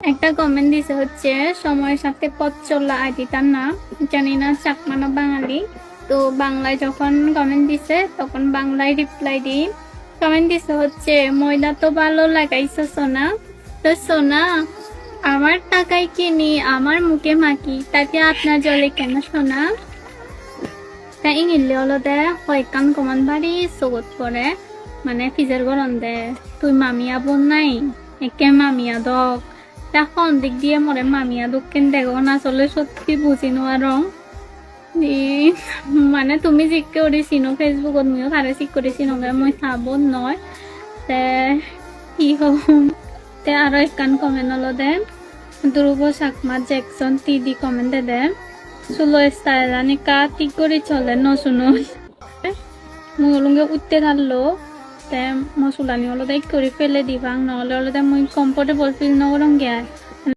একটা কমেন্ট দিছে হচ্ছে সময়ের সাথে পথ চলা আইডি, তার নাম জানি না চাকমা না বাঙালি। তো বাংলায় যখন কমেন্ট দিছে তখন বাংলায় রিপ্লাই দিই। কমেন্ট দিছে হচ্ছে ময়দা তো ভালো লাগাইছো সোনা, তো সোনা আমার টাকায় কিনি আমার মুখে মাখি তাতে আপনার জলে কেন সোনা। তা ইংলিলে হলো দে কয়েকখান কমান বাড়ি চকুত পরে, মানে ফিজের গরম দে তুই মামিয়া বোন নাই একে মামিয়া দক। এখন দিক দিয়ে মরে মামিয়া দক্ষিণ দেখো না, আসলে সত্যি বুঝি নোয়ারং। মানে তুমি জিক করে চিনো ফেসবুকত, ময়ো তারে চিক করে চিনো, মই চাবত নয় তে কি হম। তে আরো একখান কমেন্ট হলো দে ধ্রুব চাকমা জ্যাকসন টিডি কমেন্ট দে চুলো স্টাইল আনিকা ঠিক করে চলে ন শুনো মুই অলঙ্গে উঠতে থাকলো তে মসুলানি হলো দেখ করে ফেলে দিবাং, নহলে হলো দে মুই কমফোর্টেবল ফিল নকরং গিয়া।